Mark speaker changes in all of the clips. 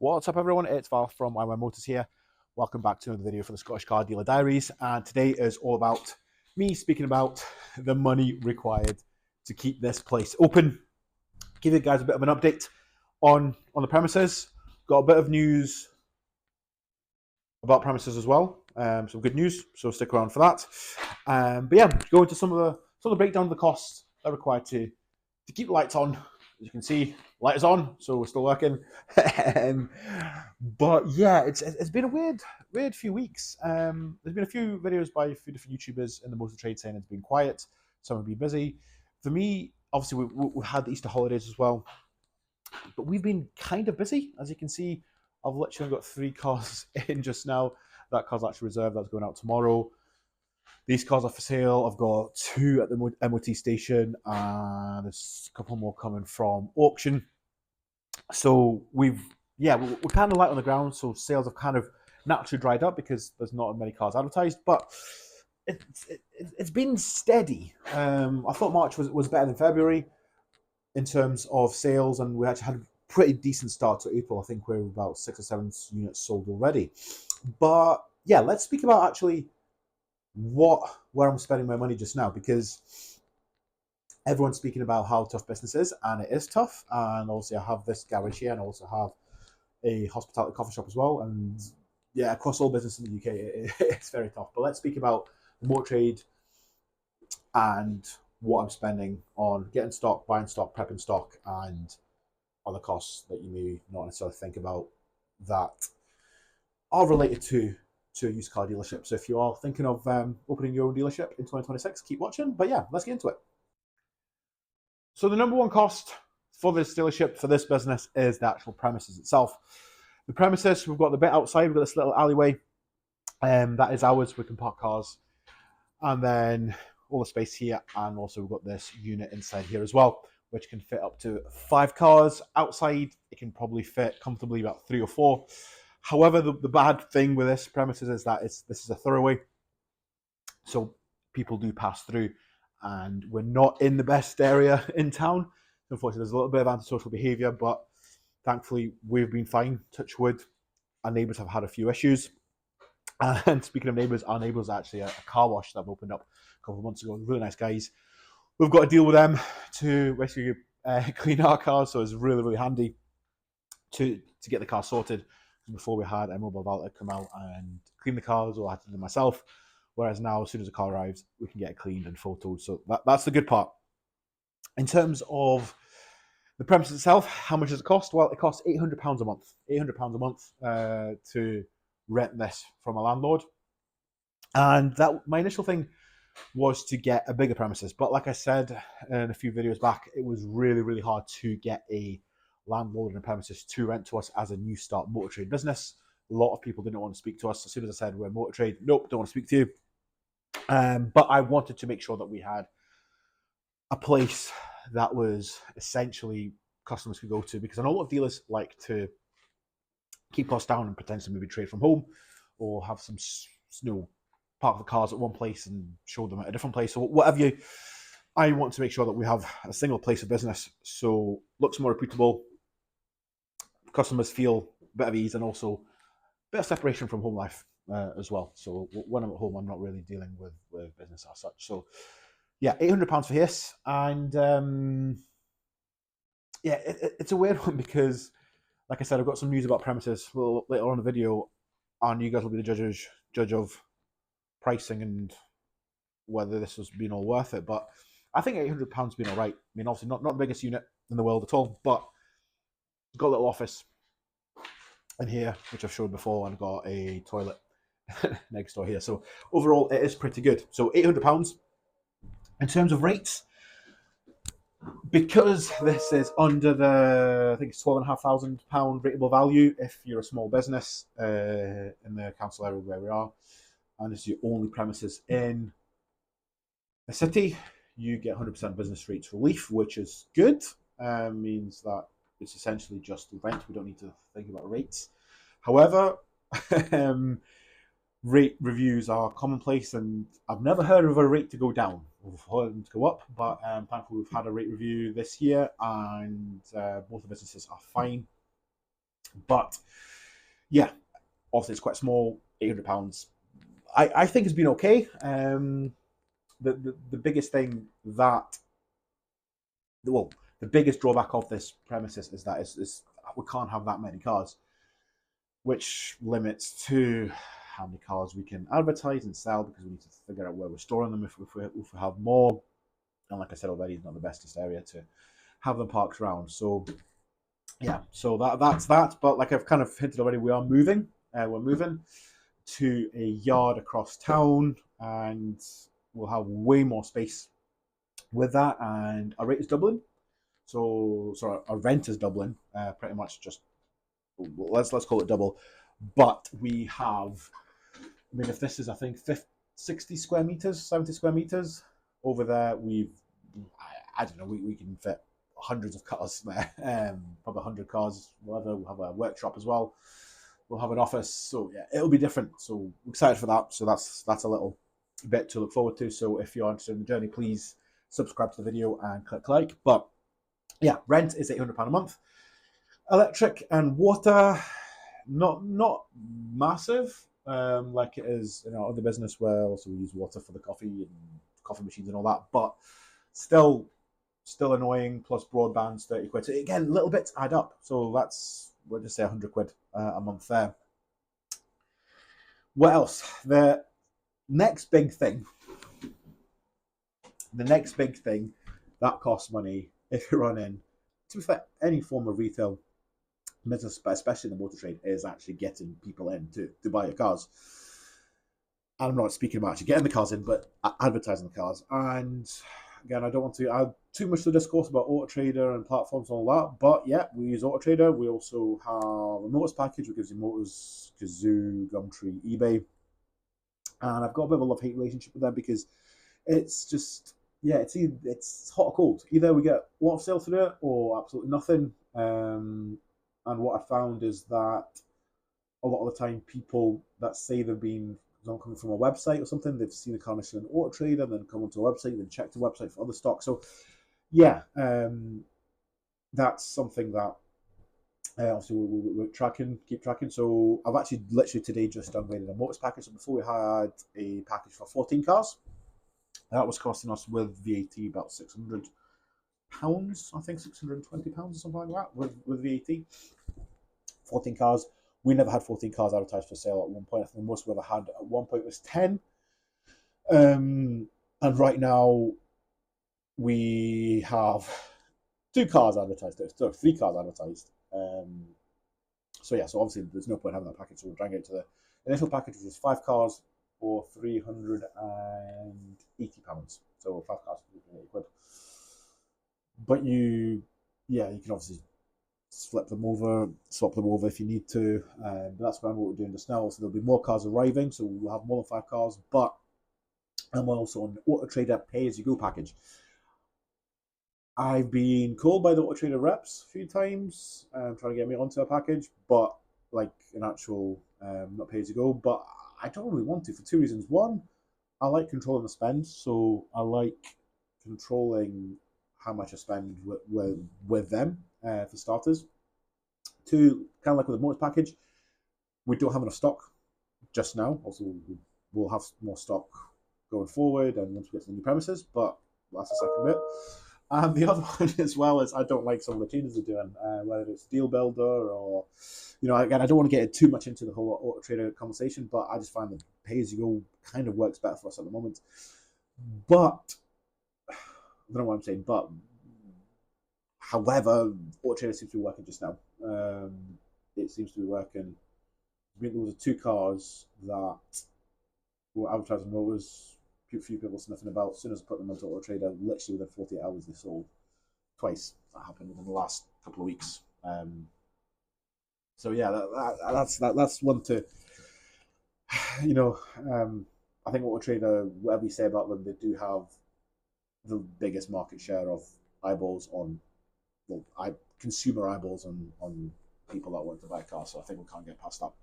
Speaker 1: What's up everyone, it's Val from IMY Motors here. Welcome back to another video for the Scottish Car Dealer Diaries, and today is all about me speaking about the money required to keep this place open. Give you guys a bit of an update on the premises. Got a bit of news about premises as well, some good news, so stick around for that. But yeah, go into some of the breakdown of the costs that are required to keep the lights on. As you can see, light is on, so we're still working. But yeah, it's been a weird few weeks. There's been a few videos by a few different YouTubers in the motor trade saying it's been quiet, some have been busy. For me, obviously, we've had the Easter holidays as well, but we've been kind of busy. As you can see, I've literally got 3 cars in just now. That car's actually reserved, that's going out tomorrow. These cars are for sale. I've got 2 at the MOT station, and there's a couple more coming from auction. So we're kind of light on the ground, so sales have kind of naturally dried up because there's not many cars advertised, but it's been steady. I thought March was better than February in terms of sales, and we actually had a pretty decent start to April. I think we're about 6 or 7 units sold already. But yeah, let's speak about actually where I'm spending my money just now, because everyone's speaking about how tough business is, and it is tough. And also I have this garage here, and I also have a hospitality coffee shop as well. And yeah, across all business in the UK, it's very tough. But let's speak about the motor trade and what I'm spending on getting stock, buying stock, prepping stock, and other costs that you may not necessarily think about that are related to a used car dealership. So if you are thinking of opening your own dealership in 2026, keep watching. But yeah, let's get into it. So the number one cost for this dealership, for this business, is the actual premises itself. The premises, we've got the bit outside, we've got this little alleyway, that is ours. We can park cars, and then all the space here, and also we've got this unit inside here as well, which can fit up to 5 cars. Outside, it can probably fit comfortably about 3 or 4. However, the bad thing with this premises is that this is a thoroughway, so people do pass through, and we're not in the best area in town. Unfortunately, there's a little bit of antisocial behaviour, but thankfully we've been fine, touch wood. Our neighbours have had a few issues. And speaking of neighbours, our neighbours actually a car wash that opened up a couple of months ago. Really nice guys. We've got to deal with them to basically clean our cars, so it's really, really handy to get the car sorted. Before, we had a mobile valet come out and clean the cars, or I had to do it myself. Whereas now, as soon as the car arrives, we can get it cleaned and photoed. So that's the good part. In terms of the premises itself, how much does it cost? Well, it costs £800 a month. £800 a month to rent this from a landlord. And that my initial thing was to get a bigger premises. But like I said in a few videos back, it was really, really hard to get a landlord and a premises to rent to us as a new start motor trade business. A lot of people didn't want to speak to us. As soon as I said we're motor trade, nope, don't want to speak to you. But I wanted to make sure that we had a place that was essentially customers could go to, because I know a lot of dealers like to keep costs down and potentially maybe trade from home, or have some park the cars at one place and show them at a different place, or whatever you. I want to make sure that we have a single place of business, so looks more reputable, customers feel a bit of ease, and also a bit of separation from home life as well. So when I'm at home, I'm not really dealing with business as such. So yeah, £800 for this, and yeah, it's a weird one because, like I said, I've got some news about premises a little later on in the video, and you guys will be the judge of pricing and whether this has been all worth it. But I think £800 has been all right. I mean, obviously not the biggest unit in the world at all, but it's got a little office in here, which I've showed before, and got a toilet next door here. So overall, it is pretty good. So £800. In terms of rates, because this is under I think it's £12,500 rateable value if you're a small business in the council area where we are, and it's your only premises in a city, you get 100% business rates relief, which is good. Means that it's essentially just the rent. We don't need to think about rates. However, rate reviews are commonplace, and I've never heard of a rate to go down. We've heard them to go up, but thankfully we've had a rate review this year, and both the businesses are fine. But yeah, obviously it's quite small, £800. I think it's been okay. The biggest thing that, well, the biggest drawback of this premises is that is we can't have that many cars, which limits to how many cars we can advertise and sell, because we need to figure out where we're storing them if we have more. And like I said already, it's not the bestest area to have them parked around. So yeah, so that's that. But like I've kind of hinted already, we are moving. We're moving to a yard across town, and we'll have way more space with that. And our rate is doubling. So our rent is doubling, pretty much. Just let's call it double. But we have, I mean, if this is, I think, 50, 60 square meters, 70 square meters over there, I don't know, we can fit hundreds of cars there, probably 100 cars, whatever. We'll have a workshop as well. We'll have an office. So yeah, it'll be different. So I'm excited for that. So that's a little bit to look forward to. So if you're interested in the journey, please subscribe to the video and click like. But yeah, rent is £800 a month. Electric and water, not massive, like it is in our other business, where also we use water for the coffee and coffee machines and all that, but still annoying. Plus broadband's 30 quid. So again, little bits add up. So that's, we'll just say 100 quid a month there. What else? The next big thing that costs money if you're running, to be fair, any form of retail business, but especially in the motor trade, is actually getting people in to buy your cars. And I'm not speaking about actually getting the cars in, but advertising the cars. And again, I don't want to add too much to the discourse about Auto Trader and platforms and all that, but yeah, we use Auto Trader. We also have a motors package, which gives you motors, Kazoo, Gumtree, eBay. And I've got a bit of a love-hate relationship with them, because it's just, yeah, it's hot or cold. Either we get a lot of sales through it or absolutely nothing. And what I found is that a lot of the time, people that say they've been coming from a website or something, they've seen a car listed on Auto Trader, then come onto a website, then check the website for other stock. So yeah, that's something that obviously we're keep tracking. So I've actually literally today just downgraded a motors package. So before we had a package for 14 cars. That was costing us with VAT about £600, I think £620 or something like that with VAT. 14 cars. We never had 14 cars advertised for sale at one point. I think the most we ever had at one point was 10. And right now we have 2 cars advertised. So 3 cars advertised. So yeah, so obviously there's no point having that package. So we're trying to get to the initial package, which was 5 cars for £380. So 5 cars for £380. But you can obviously swap them over if you need to. But that's kind of what we're doing just now. So there'll be more cars arriving, so we'll have more than 5 cars. But I'm also on the Auto Trader pay-as-you-go package. I've been called by the Auto Trader reps a few times, trying to get me onto a package, but like an actual not pay-as-you-go. But I don't really want to, for 2 reasons. One, I like controlling the spend, so I like controlling how much I spend with them, for starters. 2, kind of like with the motors package, we don't have enough stock just now. Also, we'll have more stock going forward and once we get to the new premises, but that's the second bit. And the other one as well is I don't like some of the changes they're doing, whether it's Deal Builder or, again, I don't want to get too much into the whole Auto Trader conversation, but I just find that pay-as-you-go kind of works better for us at the moment. But I don't know what I'm saying, but however, Auto Trader seems to be working just now. It seems to be working. There was 2 cars that were advertising motors. Few people sniffing about. As soon as I put them onto Auto Trader, literally within 48 hours, they sold twice. That happened within the last couple of weeks. So yeah, that's one to, I think Auto Trader, whatever you say about them, they do have the biggest market share of eyeballs on, consumer eyeballs on people that want to buy a car. So I think we can't get past that.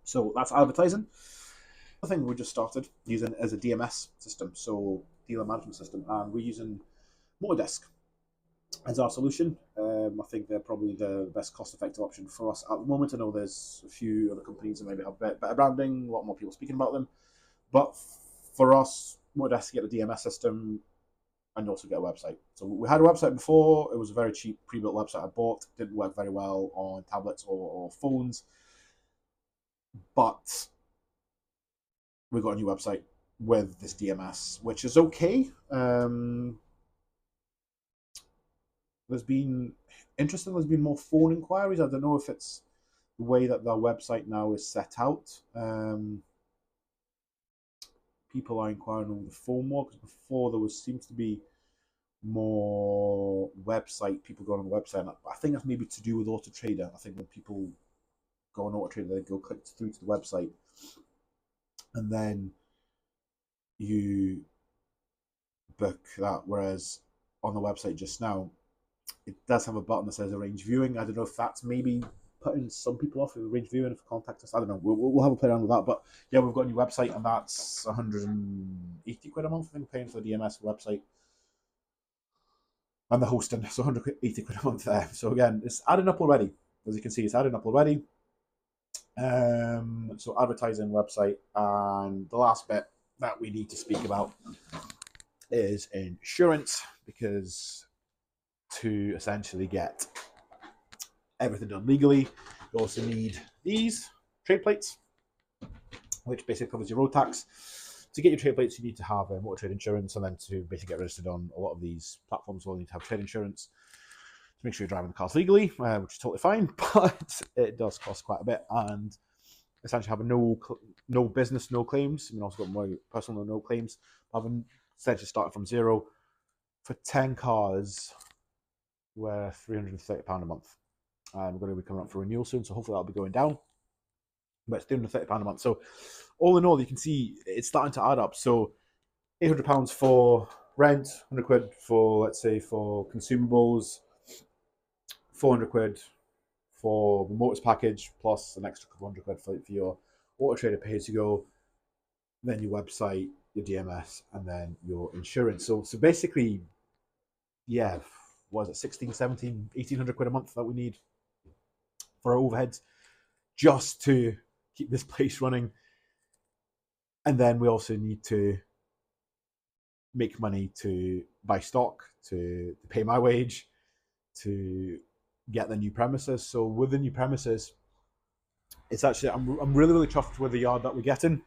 Speaker 1: So that's advertising. The thing we just started using as a DMS system, so dealer management system, and we're using Motordesk. as our solution. I think they're probably the best cost-effective option for us at the moment. I know there's a few other companies that maybe have better branding, a lot more people speaking about them, but for us, we're destined to get the DMS system and also get a website. So we had a website before. It was a very cheap pre-built website I bought. Didn't work very well on tablets or phones, but we got a new website with this DMS, which is okay. There's been interesting. There's been more phone inquiries. I don't know if it's the way that the website now is set out. People are inquiring on the phone more, because before there seems to be more website people going on the website. I think that's maybe to do with Auto Trader. I think when people go on Auto Trader, they go click through to the website, and then you book that. Whereas on the website just now, it does have a button that says arrange viewing. I don't know if that's maybe putting some people off with arrange viewing if contact us. I don't know. We'll have a play around with that. But yeah, we've got a new website, and that's 180 quid a month. I think we're paying for the DMS website and the hosting. So 180 quid a month there. So again, it's adding up already. As you can see, it's adding up already. So advertising, website, and the last bit that we need to speak about is insurance, because to essentially get everything done legally, you also need these trade plates, which basically covers your road tax. To get your trade plates, you need to have a motor trade insurance, and then to basically get registered on a lot of these platforms, you'll need to have trade insurance to make sure you're driving the cars legally, which is totally fine, but it does cost quite a bit. And essentially having no business, no claims. I mean, also got my personal no claims. Having essentially started from zero for 10 cars, we're £330 a month. And we're going to be coming up for renewal soon, so hopefully that'll be going down. But it's £330 a month. So all in all, you can see it's starting to add up. So £800 for rent, 100 quid for, let's say, for consumables, 400 quid for the motors package, plus an extra couple hundred quid for your Auto Trader pay as you go, then your website, your DMS, and then your insurance. So basically, yeah, what is it, 16, 17, 1800 quid a month that we need for our overheads just to keep this place running. And then we also need to make money to buy stock, to pay my wage, to get the new premises. So with the new premises, it's actually, I'm really, really chuffed with the yard that we're getting.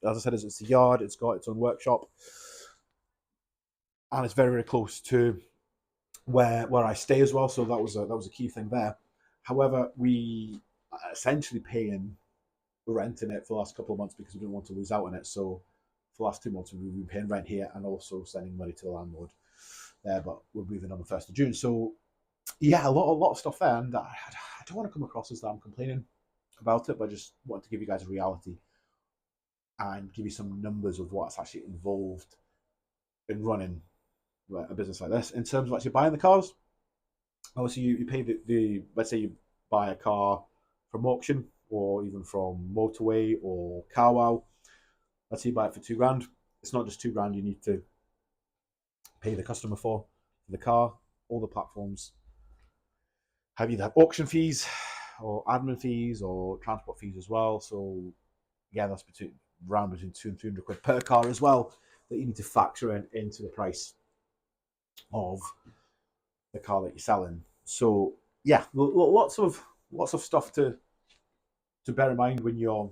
Speaker 1: As I said, it's a yard, it's got its own workshop, and it's very, very close to where I stay as well. So that was a key thing there. However, we are essentially paying rent in it for the last couple of months because we didn't want to lose out on it. So for the last 2 months, we've been paying rent here and also sending money to the landlord there. But we're moving on the 1st of June. So yeah, a lot of stuff there, and I don't want to come across as that I'm complaining about it, but I just want to give you guys a reality and give you some numbers of what's actually involved in running a business like this. In terms of actually buying the cars, obviously you pay the let's say you buy a car from auction or even from motorway or CarWow. Let's say you buy it for £2,000. It's not just £2,000 you need to pay the customer for the car. All the platforms have either auction fees or admin fees or transport fees as well. So yeah, that's around between 200 and 300 quid per car as well that you need to factor into the price of the car that you're selling. So yeah, lots of stuff to bear in mind when you're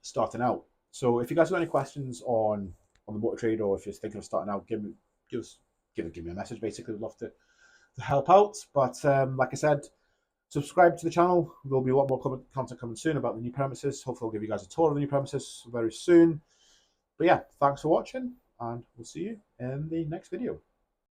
Speaker 1: starting out. So if you guys have any questions on the motor trade, or if you're thinking of starting out, give me a message. Basically, we'd love to help out. But like I said, subscribe to the channel. There'll be a lot more content coming soon about the new premises. Hopefully I'll give you guys a tour of the new premises very soon. But yeah, thanks for watching, and we'll see you in the next video.